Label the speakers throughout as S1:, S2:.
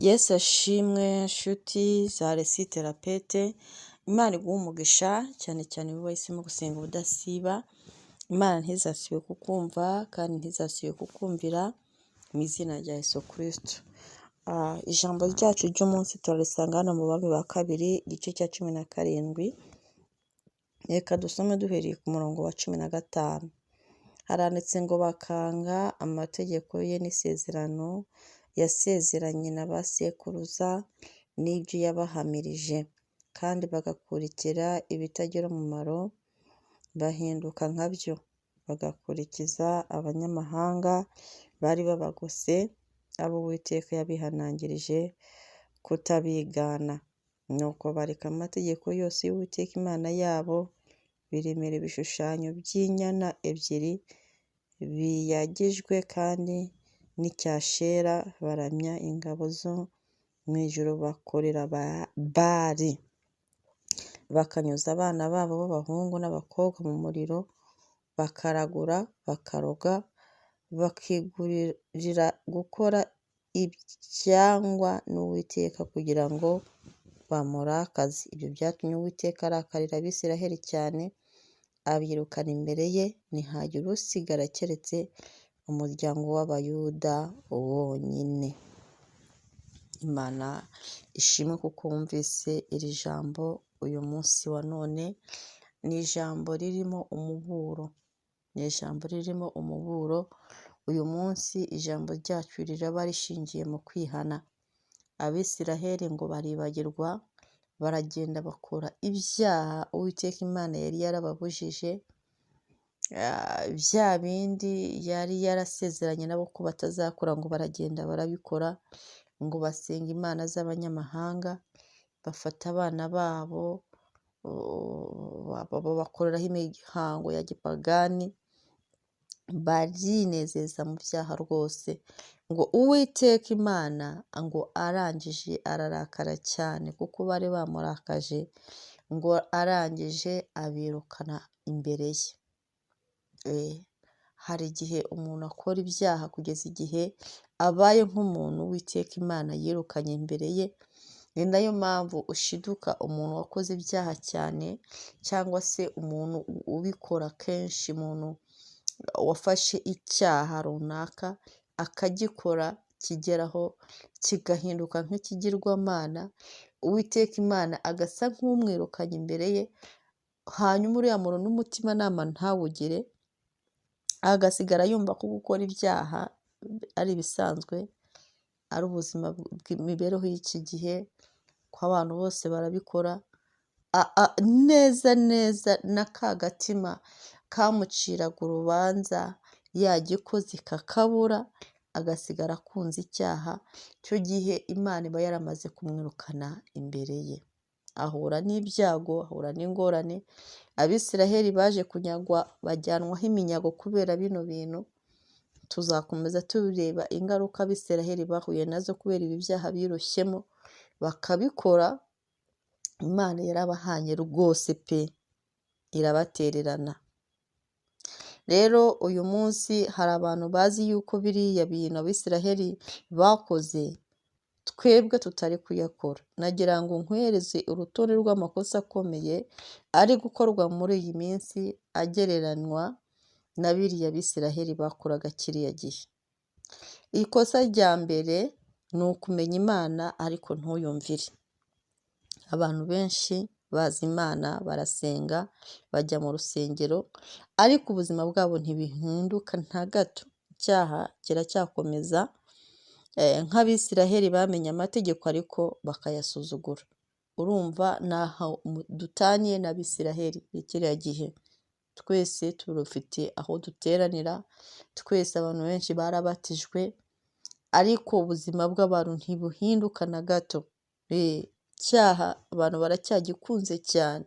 S1: Yesu ashimwe nshuti za Resi Therapete, Imana iguhe umugisha cyane cyane wowe wahisemo gusenga ubudasiba. Imana ntizasibe kukumva kandi ntizasibe kukumvira mu izina rya Yesu Kristo. Ijambo ryacu ry'umunsi turarisanga hano mu Bami ba kabiri igice cya 17. Reka dusome duhereye ku murongo wa 15. Haranditse ngo bakanga amategeko ye n'isezerano yasezeranye na ba sekuruza n'ibyo yabahamirije, kandi bagakurikira ibitagira umumaro, bahinduka nkabyo, bagakurikiza abanyamahanga bari babagose, abo Uwiteka yabihanangirije kutabigana. Nuko bareka amategeko yose y'Uwiteka Imana yabo, biremera ibishushanyo by'inyana ebyiri biyagijwe kandi n'icyashera, baramya ingabo zo mu ijuru, bakorera Bali, bakanyuza abana babo b'abahungu n'abakobwa mu muriro, bakaragura, bakaroga, bakigurira gukora ibyangwa n'Uwiteka kugira ngo bamurakaze. Ibyo byatumye Uwiteka arakarira Abisiraheli cyane, abirukana imbere ye, ntihagire usigara keretse umuryango w'Abayuda wonyine. Imana ishimwe kuko wumvise iri jambo uyu munsi wa none. Ni ijambo ririmo umuburo, uyu munsi ijambo ryacu riraba rishingiye mu kwihana. Abisiraheli ngo baribagirwa, baragenda bakora ibyaha Uwiteka Imana yari yarababujije, bya bindi yari yarasezeranye nabo ko batazakora, ngo baragenda barabikora, ngo basenga imana z'abanyamahanga, bafata abana babo bakoreraho imihango ya gipagani, barinezeza mu byaha rwose. Ngo Uwiteka Imana ngo arangije ararakara cyane kuko bari bamurakaje, ngo arangije abirukana imbere ye. Hari igihe umuntu akora ibyaha kugeza igihe abaye nk'umuntu Uwiteka Imana yirukanye imbere ye. Ni nayo mpamvu ushiduka umuntu wakoze ibyaha cyane, cyangwa se umuntu ubikora kenshi, umuntu wafashe icyaha runaka akagikora kigeraho kigahinduka nk'ikigirwamana, Uwiteka Imana agasa nk'umwirukanye imbere ye, hanyuma uriya muntu n'umutimanama ntawugire, agasigara yumva ko gukora ibyaha ari ibisanzwe, ari ubuzima bw'imibereho y'iki gihe, ko abantu bose barabikora. Neza na ka gatima kamuciraga urubanza yagikoze kakabura, agasigara akunze icyaha. Icyo gihe Imana iba yaramaze kumwirukana imbere ye, ahura n'ibyago, ahura n'ingorane. Abisiraheli baje kunyagwa, bajyanwaho iminyago kubera bino bintu. Tuzakomeza tureba ingaruka Abisiraheli bahuye nazo kubera ibi byaha birushyemo bakabikora. Imana yarabahanye rwose pe, irabatererana. Rero uyu munsi hari abantu bazi yuko biriya bintu Abisiraheli bakoze twebwe tutari kuyakora. Nagira ngo nkwereze urutonde rw'amakosa akomeye ari gukorwa muri iyi minsi, agereranywa na biriya Abisiraheli bakoraga kiriya gihe. Ikosa rya mbere ni ukumenya Imana ariko ntuyumvire. Abantu benshi bazi Imana, barasenga, bajya mu rusengero, ariko ubuzima bwabo ntibihinduka na gato. Icyaha kiracyakomeza. Nk'Abisiraheli bamenye amategeko ariko bakayasuzugura. Urumva naho dutaniye n'Abisiraheli kiriya gihe. Twese turufite aho duteranira, twese abantu benshi barabatijwe, ariko ubuzima bw'abantu ntibuhinduka na gato. Icyaha abantu baracyagikunze cyane.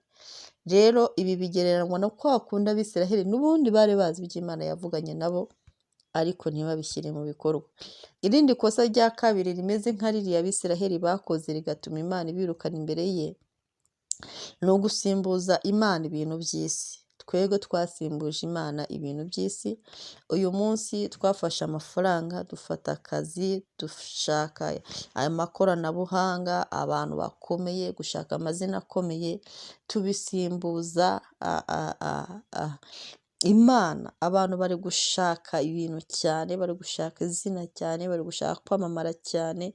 S1: Rero ibi bigereranywa no kwa kundi Abisiraheli n'ubundi bari bazi ibyo Imana yavuganye nabo, ariko ntibabishyire mu bikorwa. Irindi kosa rya kabiri rimeze nka ririya Abisiraheli bakoze rigatuma Imana ibirukana imbere ye, ni ugusimbuza Imana ibintu by'isi. twebwe twasimbuje Imana ibintu by'isi. Uyu munsi twafashe amafaranga, dufata akazi, dushaka amakoranabuhanga, abantu bakomeye, gushaka amazina akomeye, tubisimbuza Imana. Abantu bari gushaka ibintu cyane, bari gushaka izina cyane, bari gushaka kwamamara cyane,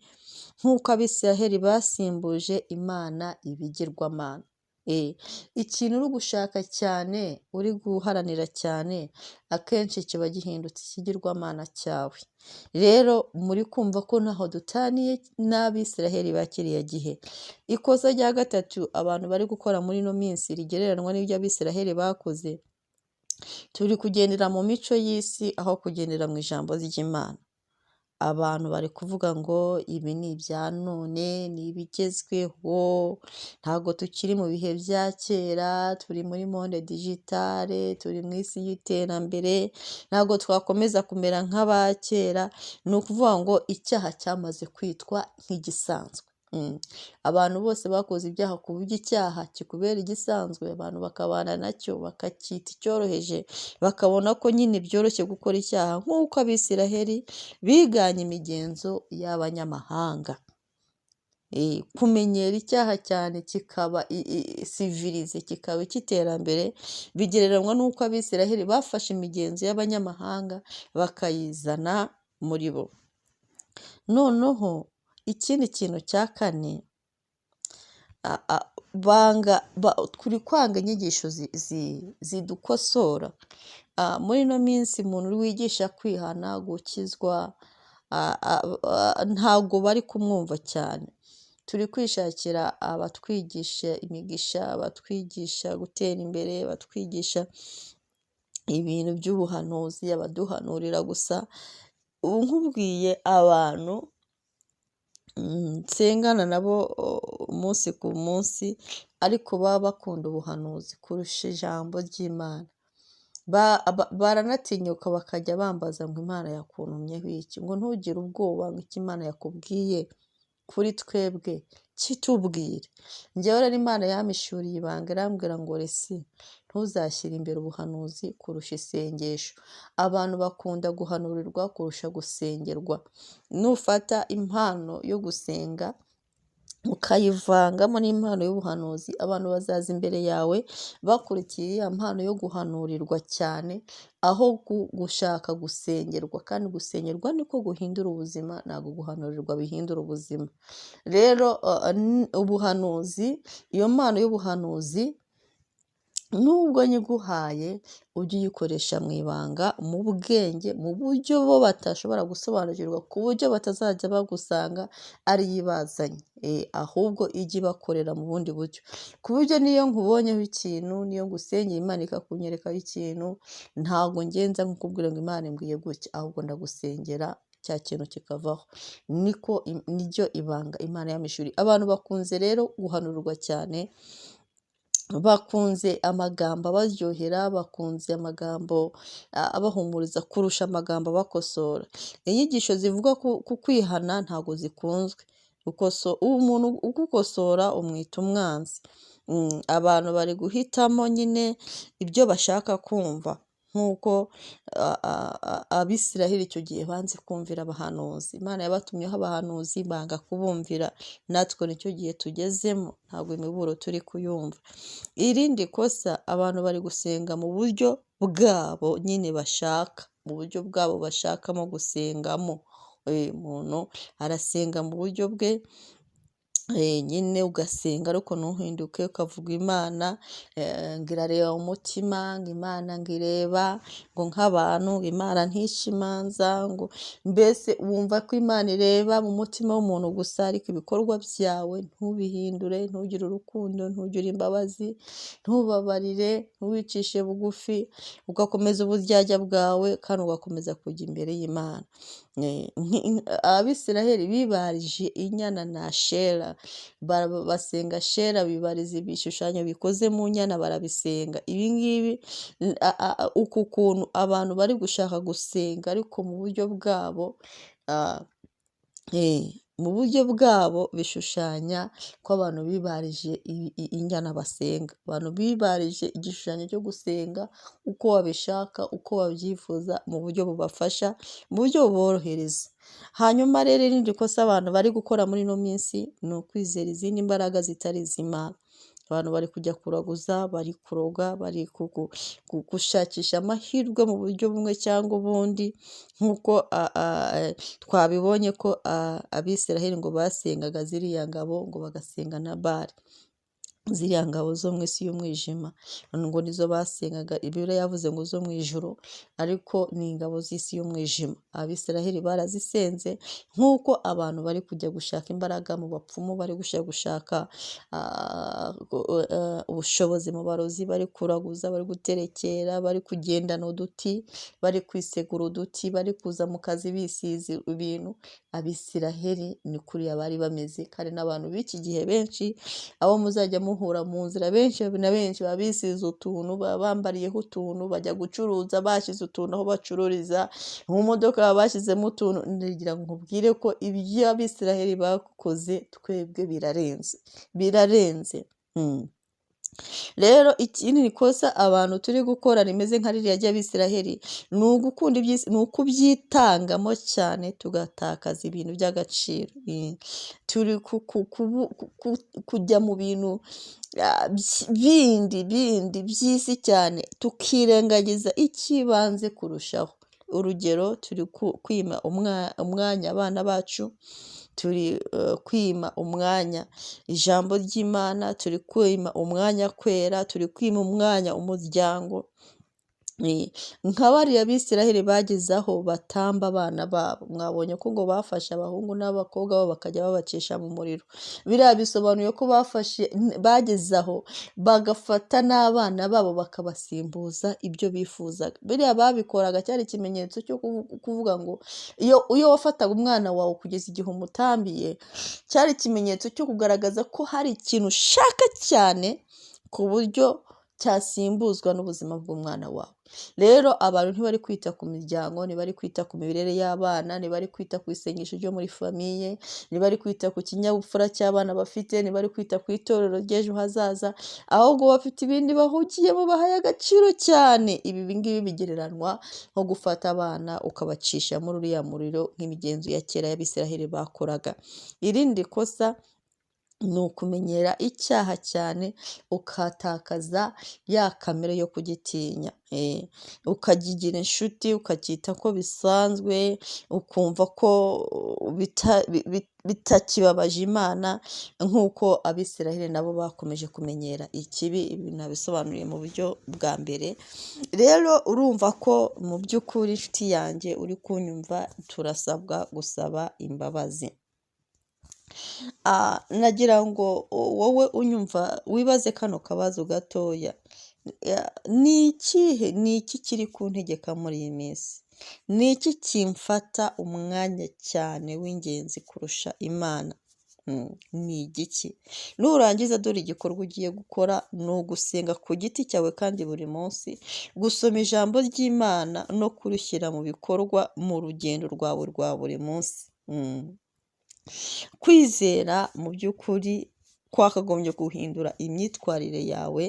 S1: nk'uko Abisiraheli basimbuje Imana ibigirwamana. Ikintu uri gushaka cyane, uri guharanira cyane, akenshi kiba gihindutse ikigirwamana cyawe. Rero muri kumva ko ntaho dutaniye n'Abisiraheli ba kiriya gihe. Ikosa rya gatatu abantu bari gukora muri ino minsi rigereranywa n'ibyo Abisiraheli bakoze, turi kugendera mu mico y'isi aho kugendera mu ijambo ry'Imana. Abantu bari kuvuga ngo ibi ni ibya none, ni ibigezweho, ntabwo tukiri mu bihe bya kera, turi muri monde digitale, turi mu isi y'iterambere, ntabwo twakomeza kumera nk'aba kera. Ni ukuvuga ngo icyaha cyamaze kwitwa nk'igisanzwe. Abantu bose bakoze ibyaha ku buryo icyaha kikubera igisanzwe, abantu bakabana nacyo, bakacyita icyoroheje, bakabona ko nyine byoroshye gukora icyaha, nk'uko Abisiraheli biganye imigenzo y'abanyamahanga. Kumenyera icyaha cyane kikaba sivirize, kikaba icy'iterambere, bigereranywa n'uko Abisiraheli bafashe imigenzo y'abanyamahanga bakayizana muri bo. Noneho ikindi kintu cya kane, turi kwanga inyigisho zidukosora. Muri ino minsi umuntu wigisha kwihana, gukizwa, ntabwo bari kumwumva cyane. Turi kwishakira abatwigisha imigisha, abatwigisha gutera imbere, abatwigisha ibintu by'ubuhanuzi, abaduhanurira gusa. Ubu nkubwiye abantu nsengana nabo umunsi ku munsi, ariko baba bakunda ubuhanuzi kurusha ijambo ry'Imana. Baranatinyuka bakajya bambaza ngo Imana yakuntumyeho iki, ngo ntugire ubwoba, ngo icyo Imana yakubwiye kuri twebwe kitubwire. Njyewe rero Imana yampishuriye ibanga, irambwira ngo resi, ntuzashyire imbere ubuhanuzi kurusha isengesho. Abantu bakunda guhanurirwa kurusha gusengerwa. Nufata impano yo gusenga ukayivangamo n'impano y'ubuhanuzi, abantu bazaza imbere yawe bakurikiye iya mpano yo guhanurirwa cyane, aho gushaka gusengerwa. Kandi gusengerwa niko guhindura ubuzima, ntabwo guhanurirwa bihindura ubuzima. Rero ubuhanuzi, iyo mpano y'ubuhanuzi nubwo nyiguhaye, ujye uyikoresha mu ibanga, mu bwenge, mu buryo bo batashobora gusobanukirwa, ku buryo batazajya bagusanga ari ibazanye, ahubwo ijye ibakorera mu bundi buryo, ku buryo niyo nkubonyeho ikintu, niyo ngusengeye Imana ikakunyerekaho ikintu, ntabwo ngenza nkukubwira ngo Imana imbwiye gutya, ahubwo ndagusengera cya kintu kikavaho. Niryo ibanga Imana yampishuriye. Abantu bakunze rero guhanurwa cyane, bakunze amagambo abaryohera, bakunze amagambo abahumuriza kurusha amagambo abakosora. Inyigisho zivuga ku kwihana ntabwo zikunzwe. Umuntu ugukosora umwita umwanzi. Abantu bari guhitamo nyine ibyo bashaka kumva, nk'uko Abisiraheli icyo gihe banze kumvira abahanuzi. Imana yabatumyeho abahanuzi banga kubumvira. Natwe nicyo gihe tugezemo, ntabwo imiburo turi kuyumva. Irindi kosa, abantu bari gusenga mu buryo bwabo nyine bashaka, mu buryo bwabo bashakamo gusengamo. Umuntu arasenga mu buryo bwe, nyine ugasenga ariko ntuhinduke, ukavuga Imana ngo irareba umutima, ngo Imana ngo ireba ngo nk'abantu, ngo Imana ntishe imanza, ngo mbese wumva ko Imana ireba mu mutima w'umuntu gusa, ariko ibikorwa byawe ntubihindure, ntugire urukundo, ntugire imbabazi, ntubabarire, ntuwicishe bugufi, ugakomeza uburyarya bwawe kandi ugakomeza kujya imbere y'Imana. Abisiraheli bibarije inyana na Ashera, basenga Ashera, bibariza ibishushanyo bikoze mu nyana barabisenga. Ibi ngibi uku kuntu abantu bari gushaka gusenga ariko mu buryo bwabo, mu buryo bwabo bishushanya ko abantu bibarije inyana basenga, abantu bibarije igishushanyo cyo gusenga uko babishaka, uko babyifuza, mu buryo bubafasha, mu buryo buborohereza. Hanyuma rero irindi kosa abantu bari gukora muri ino minsi ni ukwizera izindi mbaraga zitari iz'Imana. Abantu bari kujya kuraguza, bari kuroga, bari gushakisha amahirwe mu buryo bumwe cyangwa ubundi, nk'uko twabibonye ko Abisiraheli ngo basengaga ziriya ngabo, ngo bagasenga na Bali, ziriya ngabo zo mu isi y'umwijima, ngo nizo basengaga. Bibiliya yavuze ngo zo mu ijuru, ariko ni ingabo z'isi y'umwijima. Abisiraheli barazisenze, nk'uko abantu bari kujya gushaka imbaraga mu bapfumu, bari gushaka ubushobozi mu barozi, bari kuraguza, bari guterekera, bari kugendana uduti, bari kwisegura uduti, bari kuza mu kazi bisize ibintu. Abisiraheli ni kuriya bari bameze, kandi n'abantu b'iki gihe benshi abo muzajya muhura mu nzira, benshi na benshi baba bisize utuntu, baba bambariyeho utuntu, bajya gucuruza bashyize utuntu aho bacururiza, mu modoka baba bashyizemo utuntu. Ndagira ngo nkubwire ko ibyo Abisiraheli bakoze twebwe birarenze. Rero ikindi ni kosa abantu turi gukora rimeze nka ririya ry'Abisiraheli, ni ugukunda iby'isi, ni ukubyitangamo cyane, tugatakaza ibintu by'agaciro. Turi kujya mu bintu bindi by'isi cyane, tukirengagiza icy'ibanze kurushaho. Urugero, turi kwima umwanya abana bacu, turi kwima umwanya ijambo ry'Imana, turi kwima umwanya kwera, turi kwima umwanya umuryango. Nka bariya Abisiraheli bageze aho batamba abana babo. Mwabonye ko ngo bafashe abahungu n'abakobwa babo bakajya babacisha mu muriro. Biriya bisobanuye ko bageze aho bagafata n'abana babo bakabasimbuza ibyo bifuzaga. Biriya babikoraga cyari ikimenyetso cyo kuvuga ngo iyo wafataga umwana wawe kugeza igihe umutambiye, cyari ikimenyetso cyo kugaragaza ko hari ikintu ushaka cyane, ku buryo cyasimbuzwa n'ubuzima bw'umwana wawe. Rero abantu ntibari kwita ku miryango, ntibari kwita ku miberere y'abana, ntibari kwita ku isengesho ryo muri famiye, ntibari kwita ku kinyabupfura cy'abana bafite, ntibari kwita ku itorero ry'ejo hazaza, ahubwo bafite ibindi bahugiyemo bahaye agaciro cyane. Ibi ngibi bigereranywa nko gufata abana ukabacisha muri uriya muriro, nk'imigenzo ya kera y'Abisiraheli bakoraga. Irindi kosa ni ukumenyera icyaha cyane, ukatakaza ya kamere yo kugitinya, ukagigira inshuti, ukacyita ko bisanzwe, ukumva ko bitakibabaje Imana, nk'uko Abisiraheli nabo bakomeje kumenyera ikibi. Ibi nabisobanuriye mu buryo bwa mbere. Rero urumva ko mu by'ukuri inshuti yanjye uri kunyumva, turasabwa gusaba imbabazi. Nagira ngo wowe unyumva wibaze kano kabazo gatoya: ni iki kiri kuntegeka muri iyi minsi? Ni iki kimfata umwanya cyane w'ingenzi kurusha Imana? Ni igiki? Nurangiza, dore igikorwa ugiye gukora ni ugusenga ku giti cyawe kandi buri munsi, gusoma ijambo ry'Imana no kurushyira mu bikorwa mu rugendo rwawe rwa buri munsi. Kwizera mu by'ukuri kwakagombye guhindura imyitwarire yawe,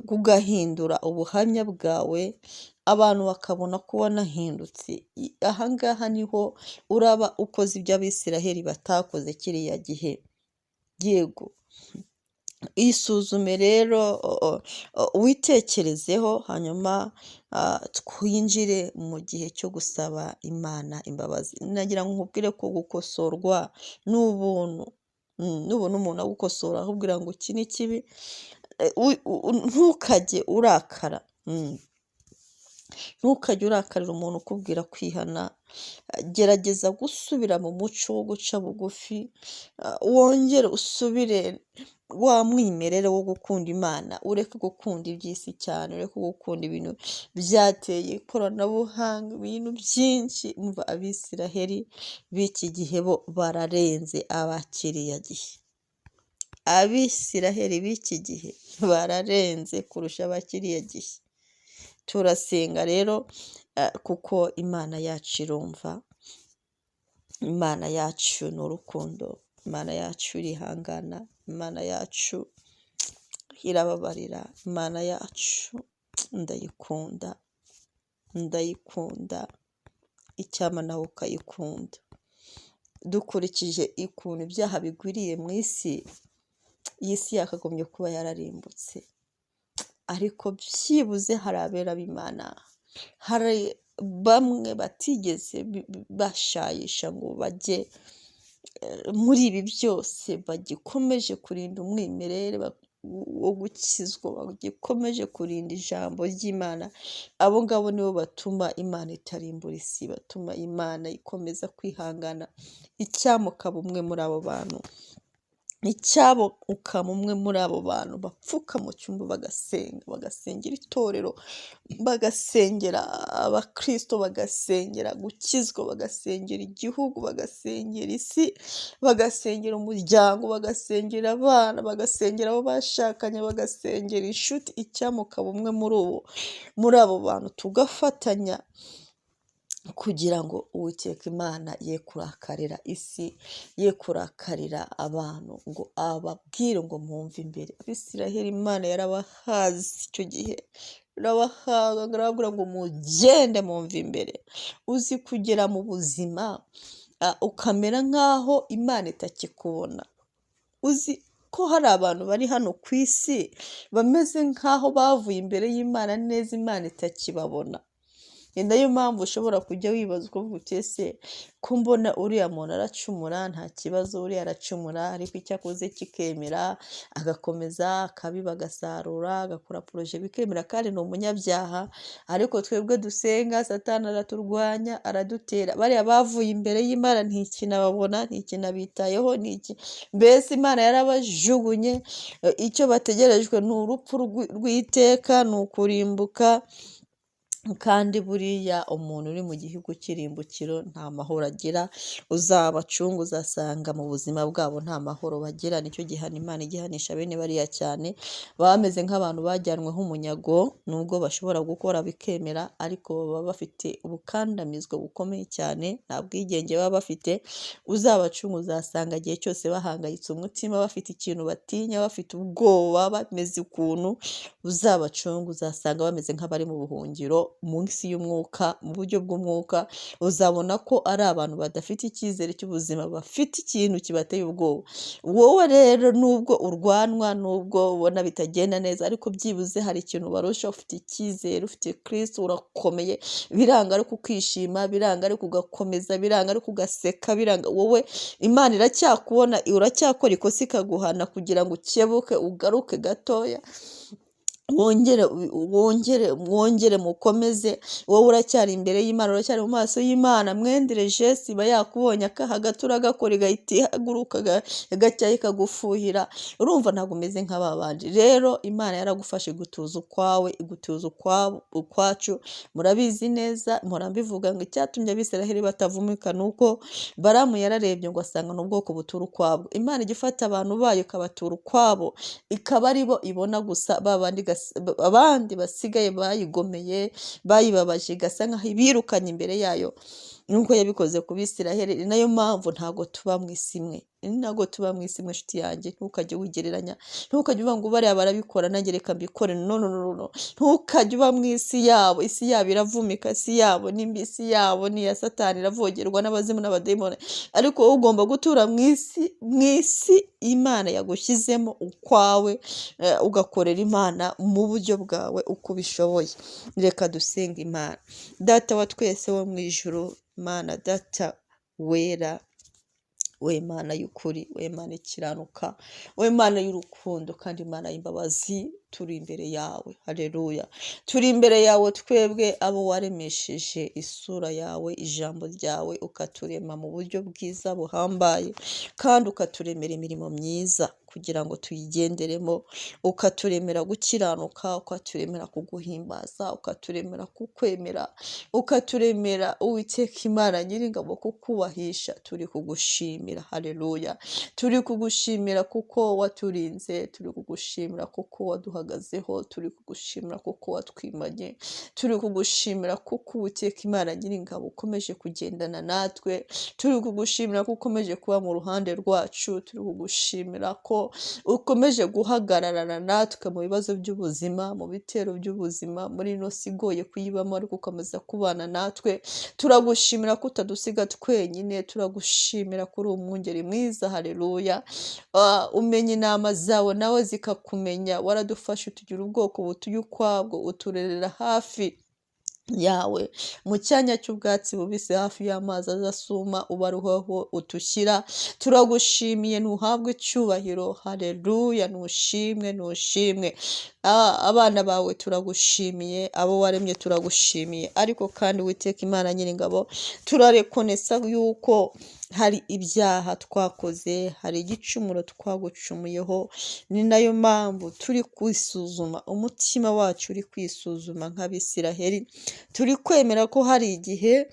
S1: kugahindura ubuhamya bwawe, abantu bakabona ko wanahindutse. Ahangaha niho uraba ukoze ibyo Abisiraheli batakoze kiriya gihe. Yego, isuzume rero, witekerezeho, hanyuma twinjire mu gihe cyo gusaba Imana imbabazi. Nagira ngo nkubwire ko gukosorwa n'ubuntu. Nubona umuntu agukosora akubwira ngo iki ni kibi, ntukajye urakara. Ntukajye urakarira umuntu ukubwira kwihana. Gerageza gusubira mu muco wo guca bugufi, wongere usubire wa mwimerere wo gukunda Imana. Ureke gukunda iby'isi cyane, ureke gukunda ibintu byateye ikoranabuhanga, ibintu byinshi. Umva, Abisiraheli b'iki gihe bo bararenze abakiriya gihe. Abisiraheli b'iki gihe bararenze kurusha abakiriya gihe. Turasenga rero, kuko Imana yacu irumva. Imana yacu ni urukundo, Imana yacu irihangana, Imana yacu irababarira, Imana yacu ndayikunda icyama nawe ukayikunda. Dukurikije ukuntu ibyaha bigwiriye mu isi, iyi si yakagombye kuba yararimbutse, ariko byibuze hari abera b'Imana, hari bamwe batigeze bashayisha ngo bajye muri ibi byose, bagikomeje kurinda umwimerere wo gukizwa, bagikomeje kurinda ijambo ry'Imana. Abo ngabo nibo batuma Imana itarimbura isi, batuma Imana ikomeza kwihangana. Icyama ukaba umwe muri abo bantu, icyabo ukaba umwe muri abo bantu bapfuka mu cyumba bagasengera itorero, bagasengera abakristo, bagasengera gukizwa, bagasengera igihugu, bagasengera isi, bagasengera umuryango, bagasengera abana, bagasengera abo bashakanye, bagasengera inshuti. Icyama ukaba umwe muri abo bantu, tugafatanya kugira ngo Uwiteka Imana ye kurakarira isi, ye kurakarira abantu, ngo ababwire ngo mwumve imbere. Abisiraheli Imana yarabahaze icyo gihe, irababwira ngo mugende mwumve imbere. Uzi kugera mu buzima ukamera nk'aho Imana itakikubona. Uzi ko hari abantu bari hano ku isi bameze nk'aho bavuye imbere y'Imana neza, Imana itakibabona. Ni nayo mpamvu ushobora kujya wibaza ukavuga uti ese ko mbona uriya muntu aracumura, nta kibazo, uriya aracumura ariko icyo akoze kikemera, agakomeza akabiba agasarura, agakora poroje bikemera, kandi ni umunyabyaha. Ariko twebwe dusenga, Satani araturwanya, aradutera. Bariya bavuye imbere y'Imana ntikinababona, ntikinabitayeho, mbese Imana yarabajugunye. Icyo bategerejwe ni urupfu rw'iteka, ni ukurimbuka. Kandi buriya umuntu uri mu gihugu cy'irimbukiro nta mahoro agira. Uzabacunga uzasanga mu buzima bwabo nta mahoro bagira. Nicyo gihano Imana igihanisha bene bariya cyane, bameze nk'abantu bajyanweho umunyago. Nubwo bashobora gukora bikemera, ariko baba bafite ubukandamizwa bukomeye cyane, nta bwigenge baba bafite. Uzabacunga uzasanga igihe cyose bahangayitse umutima, bafite ikintu batinya, bafite ubwoba, bameze ukuntu. Uzabacunga uzasanga bameze nk'abari mu buhungiro mu isi y'umwuka, mu buryo bw'umwuka. Uzabona ko ari abantu badafite icyizere cy'ubuzima, bafite ikintu kibateye ubwoba. Wowe rero nubwo urwanwa, nubwo ubona bitagenda neza, ariko byibuze hari ikintu barusha, ufite icyizere, ufite Kristo, urakomeye. Biranga ariko ukishima, biranga ariko ugakomeza, biranga ariko ugaseka, biranga wowe Imana iracyakubona, uracyakora ikosa ikaguhana kugira ngo ukebuke, ugaruke gatoya, mwongere mukomeze. Wowe uracyari imbere y'Imana, uracyari mu maso y'Imana. Mwendere Jesi iba yakubonye akaha gato uragakora, igahita ihaguruka gacyayi ikagufuhira. Urumva ntabwo umeze nk'ababandi. Rero Imana yaragufashe gutuza ukwawe, igutuza ukwacu. Murabizi neza, mpora mbivuga ngo icyatumye Abisiraheli batavumika nuko Baramu yararebye ngo asanga n'ubwoko butura ukwabo. Imana ijya ifata abantu bayo ikabatura ukwabo, ikaba ari bo ibona gusa, abandi basigaye bayigomeye, bayibabaje, igasa nkaho ibirukanye imbere yayo. Nuko yabikoze ku Bisiraheli. Ni nayo mpamvu ntabwo tuba mu isi imwe, nshuti yanjye. Ntukajye wigereranya, ntukajye uvuga ngo bariya barabikora nanjye reka mbikore. No, ntukajye uba mu isi yabo. Isi yabo iravumika, isi yabo ni mbi, isi yabo ni iya Satani, iravogerwa n'abazimu n'abadayimoni. Ariko wowe ugomba gutura mu isi Imana yagushyizemo ukwawe, ugakorera Imana mu buryo bwawe uko ubishoboye. Reka dusenga Imana. Data wa twese wo mu ijuru, Mana Data wera, we Mana y'ukuri, we Mana ikiranuka, we Mana y'urukundo kandi Mana y'imbabazi, turi imbere yawe. Haleluya. Turi imbere yawe twebwe abo waremesheje isura yawe, ijambo ryawe, ukaturema mu buryo bwiza buhambaye, kandi ukaturemera imirimo myiza kugira ngo tuyigenderemo, ukaturemera gukiranuka, ukaturemera kuguhimbaza, ukaturemera kukwemera, ukaturemera Uwiteka Imana Nyiringabo kukubahisha. Turi kugushimira, haleluya. Turi kugushimira kuko waturinze, turi kugushimira kuko waduhagazeho, turi kugushimira kuko watwimanye, turi kugushimira kuko Uwiteka Imana Nyiringabo ukomeje kugendana natwe, turi kugushimira ko ukomeje kuba mu ruhande rwacu, turi kugushimira ko ukomeje guhagararana natwe mu bibazo by'ubuzima, mu bitero by'ubuzima, muri ino si igoye kuyibamo ariko ukomeza kubana natwe. Turagushimira ko utadusiga twenyine, turagushimira kuri umwungeri mwiza, haleluya. Umenya inama zawe nawe zikakumenya, waradufashe utugira ubwoko butuye ukwabwo, uturerera hafi yawe mu cyanya cy'ubwatsi bubisi hafi y'amazi azasuma, ubaruhaho utushyira. Turagushimiye, ntuhabwe icyubahiro, haleluya. Nushimwe abana bawe turagushimiye, abo waremye turagushimiye. Ariko kandi Uwiteka Imana Nyiringabo, turarekonesa yuko hari ibyaha twakoze, hari igicumuro twagucumuyeho. Ni nayo mpamvu turi kwisuzuma, umutima wacu uri kwisuzuma nk'Abisiraheli. Turi kwemera ko hari igihe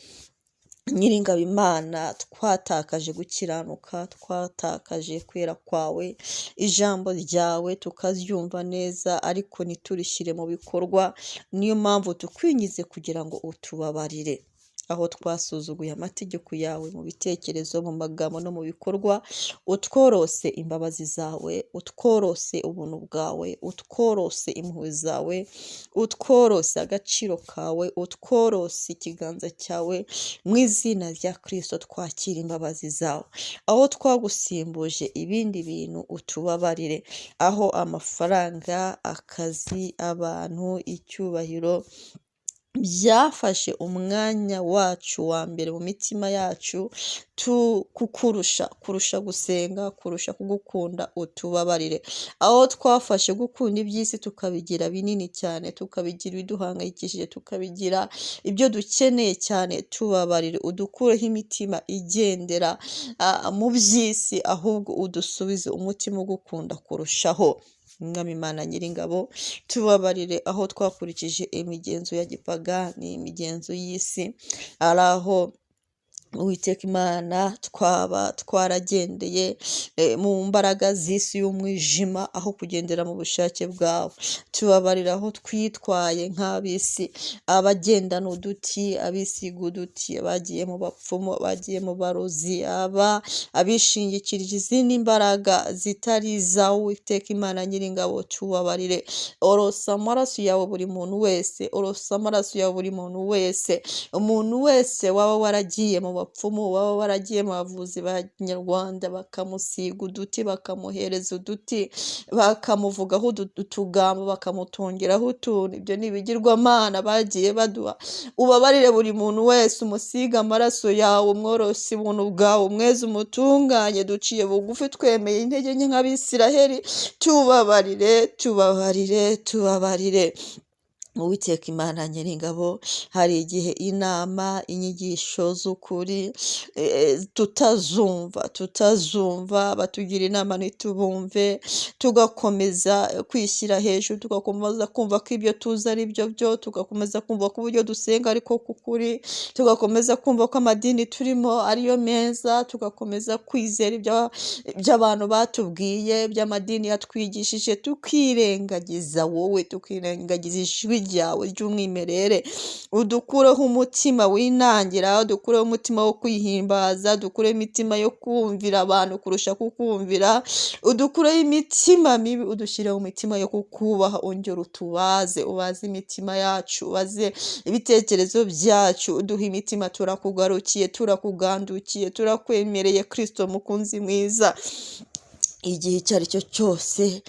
S1: Nyiringabo Imana twatakaje gukiranuka, twatakaje kwera kwawe, ijambo ryawe tukaryumva neza ariko ntiturishyire mu bikorwa. Niyo mpamvu tukwingize kugira ngo utubabarire aho twasuzuguye amategeko yawe mu bitekerezo, mu magambo no mu bikorwa. Utworose imbabazi zawe, utworose ubuntu bwawe, utworose impuhwe zawe, utworose agaciro kawe, utworose ikiganza cyawe. Mu izina rya Kristo twakira imbabazi zawe. Aho twagusimbuje ibindi bintu utubabarire, aho amafaranga, akazi, abantu, icyubahiro byafashe umwanya wacu wa mbere mu mitima yacu, kurusha gusenga, kurusha kugukunda, utubabarire. Aho twafashe gukunda iby'isi tukabigira binini cyane, tukabigira ibiduhangayikishije, tukabigira ibyo dukeneye cyane, tubabarire. Udukureho imitima igendera mu by'isi, ahubwo udusubize umutima ugukunda kurushaho. Mwami Imana Nyiringabo, tubabarire aho twakurikije imigenzo ya gipagani, imigenzo y'isi, ari aho Uwiteka Imana twaba twaragendeye mu mbaraga z'isi y'umwijima aho kugendera mu bushake bwawe. Tubabarira aho twitwaye nk'ab'isi, abagendana uduti, abisiga uduti, abagiye mu bapfumu, abagiye mu barozi, abishingikirije izindi mbaraga zitari izawe. Uwiteka Imana Nyiringabo, tubabarire. Orosa amaraso yawe buri muntu wese, orosa amaraso yawe buri muntu wese, umuntu wese waba waragiye mu bapfumu, waba waragiye mu bavuzi ba Nyarwanda bakamusiga uduti, bakamuhereza uduti, bakamuvugaho utugambo, bakamutongeraho utuntu. Ibyo ni ibigirwamana bagiye baduha. Ubabarire buri muntu wese, umusiga amaraso yawe, umworoshye ubuntu bwawe, umweze umutunganye. Duciye bugufi twemeye intege nke nk'Abisiraheli, tubabarire, tubabarire, tubabarire. Uwiteka Imana Nyiringabo, hari igihe inama, inyigisho z'ukuri tutazumva, batugira inama ntitubumve, tugakomeza kwishyira hejuru, tugakomeza kumva ko ibyo tuzi ari byo, tugakomeza kumva ko uburyo dusenga ariko kukuri, tugakomeza kumva ko amadini turimo ariyo meza, tugakomeza kwizera iby'abantu batubwiye, by'amadini yatwigishije, tukirengagiza wowe, tukirengagiza ijwi ryawe ry'umwimerere. Udukureho umutima winangira, udukureho umutima wo kwihimbaza, udukureho imitima yo kumvira abantu kurusha kukumvira, udukureho imitima mibi, udushyire mu mitima yo kukubaha. Ongera utubaze, ubaze imitima yacu, ubaze ibitekerezo byacu, uduha imitima turakugarukiye, turakugandukiye, turakwemereye Kristo mukunzi mwiza. Igihe icyo ari cyo cyose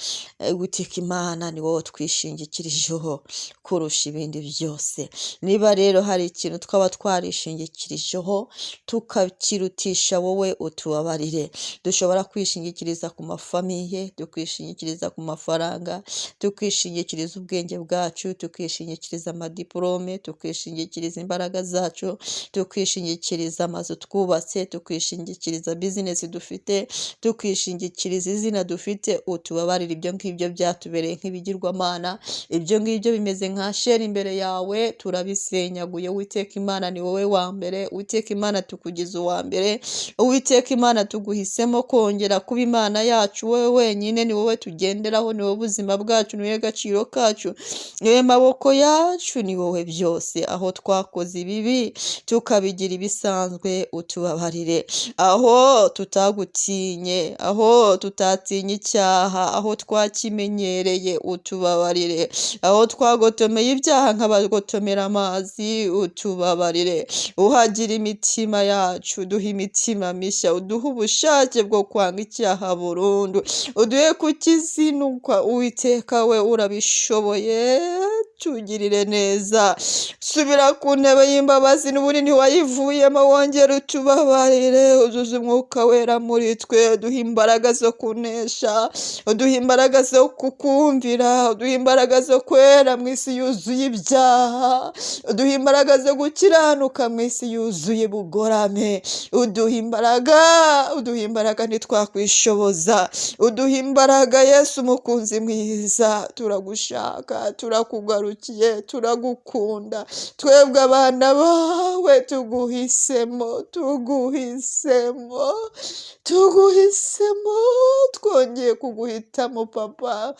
S1: Uwiteka Imana ni wowe twishingikirijeho kurusha ibindi byose. Niba rero hari ikintu twaba twarishingikirijeho tukakirutisha wowe, utubabarire. Dushobora kwishingikiriza ku mafamiye, tukishingikiriza ku mafaranga, tukishingikiriza ubwenge bwacu, tukishingikiriza amadiplome, tukishingikiriza imbaraga zacu, tukishingikiriza amazu twubatse, tukishingikiriza bizinesi dufite, tukishingikiriza kwizihiza izina dufite, utubabarire ibyo ngibyo byatubereye nk'ibigirwamana, ibyo ngibyo bimeze nka sheri imbere yawe, turabisenyaguye. Uwiteka Imana ni wowe wa mbere, Uwiteka Imana tukugize uwa mbere, Uwiteka Imana tuguhisemo kongera kuba Imana yacu, wowe wenyine ni wowe tugenderaho, ni wowe ubuzima bwacu, ni wowe agaciro kacu, ni wowe maboko yacu, ni wowe byose. Aho twakoze ibibi tukabigira ibisanzwe, utubabarire. Aho tutagutinye, aho tutatinye icyaha, aho twakimenyereye, utubabarire. Aho twagotomeye ibyaha nk'abagotomera amazi, utubabarire. Uhagira imitima yacu, uduhe imitima mishya, uduhe ubushake bwo kwanga icyaha burundu, uduhe kukizinukwa. Uwiteka we urabishoboye, tugirire neza. Subira ku ntebe y'imbabazi, n'ubundi ntiwayivuyemo, wongere utubabarire, uzuze umwuka wera muri twe, uduhe imbaraga zo kunesha, uduhe imbaraga zo kukumvira, uduhe imbaraga zo kwera mu isi yuzuye ibyaha, uduhe imbaraga zo gukiranuka mu isi yuzuye bugorame, uduhe imbaraga ntitwakwishoboza, uduhe imbaraga. Yesu umukunzi mwiza, turagushaka, turakugarukiye, turagukunda, twebwe abana bawe, tuguhisemo, twongeye kuguhitamo papa.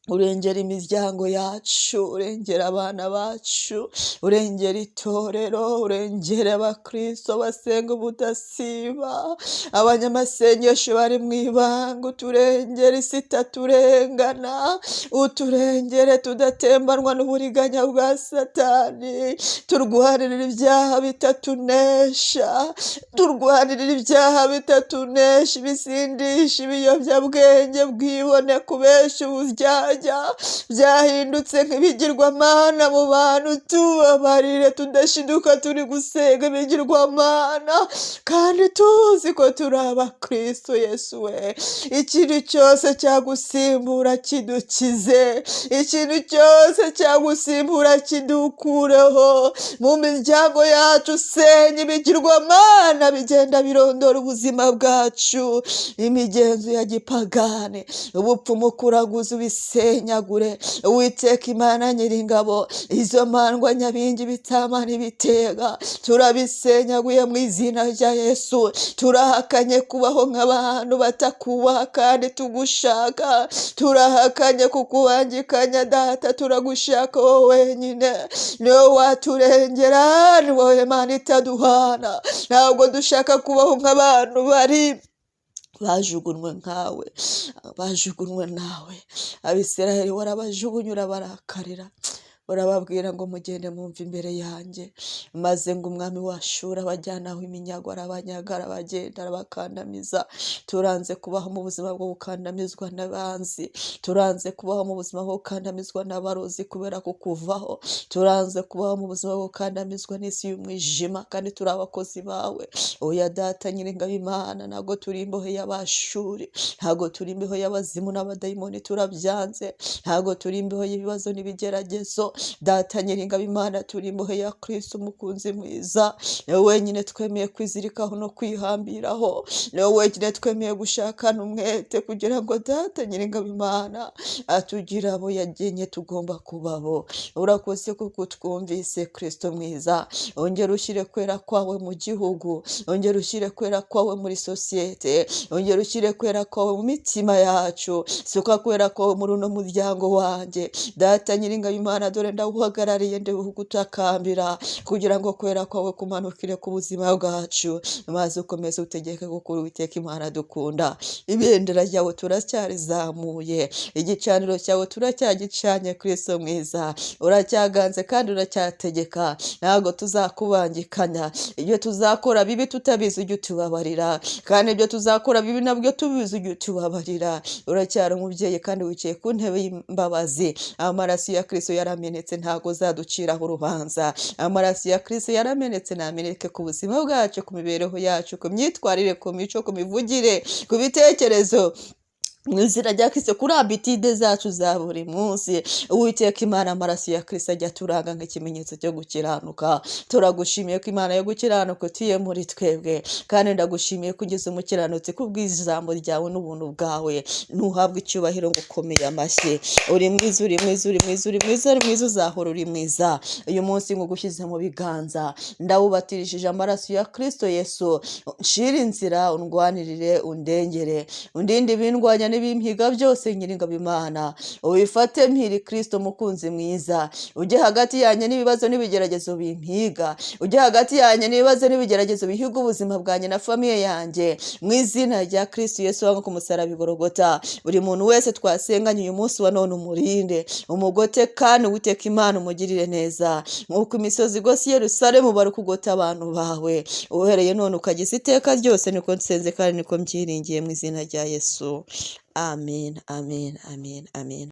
S1: Urengera imiryango yacu, urengera abana bacu, urengera itorero, urengera abakristo basenga ubudasiba, abanyamasengesho bari mu ibanga, uturengere isi itaturengana, uturengere tudatembanwa n'uburiganya bwa Satani, turwanirira ibyaha bitatunesha, ibisindisha, ibiyobyabwenge, bwibone, kubesha, uburyarya byahindutse nk'ibigirwamana mu bantu. Tubabarire, tudashiduka turi gusenga ibigirwamana kandi tuzi ko turi abakristo. Yesu we, ikintu cyose cyagusimbura kidukize, ikintu cyose cyagusimbura kidukureho mu miryango yacu. Senya ibigirwamana bigenda birondora ubuzima bwacu, imigenzo ya gipagane, ubupfumu, kuraguza, ubisenyagure. Uwiteka Imana Nyiringabo, izo mandwa, nyabingi, bitama n'ibitega, turabisenyaguye mu izina rya Yesu. Turahakanye kubaho nk'abantu batakubaha kandi tugushaka, turahakanye kukubangikanya Data, turagushaka wowe wenyine, ni wowe waturengera, ni wowe Mana itaduhana. Ntabwo dushaka kubaho nk'abantu bajugunywe nawe. Abisiraheli warabajugunye, urabarakarira, urababwira ngo mugende mwumve imbere yanjye, maze ngo umwami wa Ashuri abajyanaho iminyago, arabanyaga, arabagenda, arabakandamiza. Turanze kubaho mu buzima bwo gukandamizwa n'abanzi, turanze kubaho mu buzima bwo gukandamizwa n'abarozi kubera kukuvaho, turanze kubaho mu buzima bwo gukandamizwa n'isi y'umwijima, kandi turi abakozi bawe. Oya Data Nyiringabo Imana, ntabwo turi imbohe y'Abashuri, ntabwo turi imbohe y'abazimu n'abadayimoni, turabyanze. Ntabwo turi imbohe y'ibibazo n'ibigeragezo, Data Nyiringabo Imana, turi imbohe ya Kristo umukunzi mwiza. Ni wowe wenyine twemeye kwizirikaho no kwihambiraho, ni wowe wenyine twemeye gushakana umwete kugira ngo Data Nyiringabo Imana atugire abo yagenye tugomba kubaho. Urakoze kuko twumvise Kristo mwiza. Ongera ushyire kwera kwawe mu gihugu, ongera ushyire kwera kwawe muri sosiyete, ongera ushyire kwera kwawe mu mitima yacu, suka kwera kwawe muri uno muryango wanjye. Data Nyiringabo Imana, dore ndawuhagarariye, ndigutakambira kugira ngo kwera kwawe kumanukire ku buzima bwacu, maze ukomeze utegeke gukora. Uwiteka Imana dukunda, ibendera ryawe turacyarizamuye, igicaniro cyawe turacyagicanye. Kristo mwiza, uracyaganze kandi uracyategeka, ntabwo tuzakubangikanya. Ibyo tuzakora bibi tutabizi, ujye utubabarira, kandi ibyo tuzakora bibi nabyo tubizi, ujye utubabarira. Uracyari umubyeyi kandi wicaye ku ntebe y'imbabazi. Amaraso ya Kristo yaramenetse, ntago zaduciraho urubanza. Amaraso ya Kristo yaramenetse, nameneke ku buzima bwacu, ku mibereho yacu, ku myitwarire, ku mico, ku mivugire, ku bitekerezo, mu izina rya Kristo kuri abitide zacu za buri munsi. Uwiteka Imana, amaraso ya Kristo ajya turanga nk'ikimenyetso cyo gukiranuka. Turagushimiye ko Imana yo gukiranuka utuye muri twebwe, kandi ndagushimiye ko ugeze umukiranutsi kubw'ijambo ryawe n'ubuntu bwawe. Ntuhabwe icyubahiro ngo ukomeye amashyi. Uri mwiza, uri mwiza, uri mwiza, uri mwiza, uri mwiza, uzahora uri mwiza. Uyu munsi ngushyize mu biganza, ndawubatirishije amaraso ya Kristo Yesu. Nshira inzira, undwanirire, undengere, undinde ibindwanya n'ibimpiga byose nyiringabo Imana. Ubifate mpiri Kristo mukunzi mwiza, ujye hagati yanjye n'ibibazo n'ibigeragezo bimpiga, ujye hagati yanjye n'ibibazo n'ibigeragezo bihiga ubuzima bwanjye na famiye yanjye, mu izina rya Kristo Yesu wangu ku musaraba i Golgotha. Buri muntu wese twasenganye uyu munsi wa none umurinde, umugote, kandi Uwiteka Imana umugirire neza, nk'uko imisozi igose Yerusalemu bari kugota abantu bawe. Uhereye none ukageza iteka ryose, niko nsenze kandi niko mbyiringiye mu izina rya Yesu. Amen, amen, amen, amen.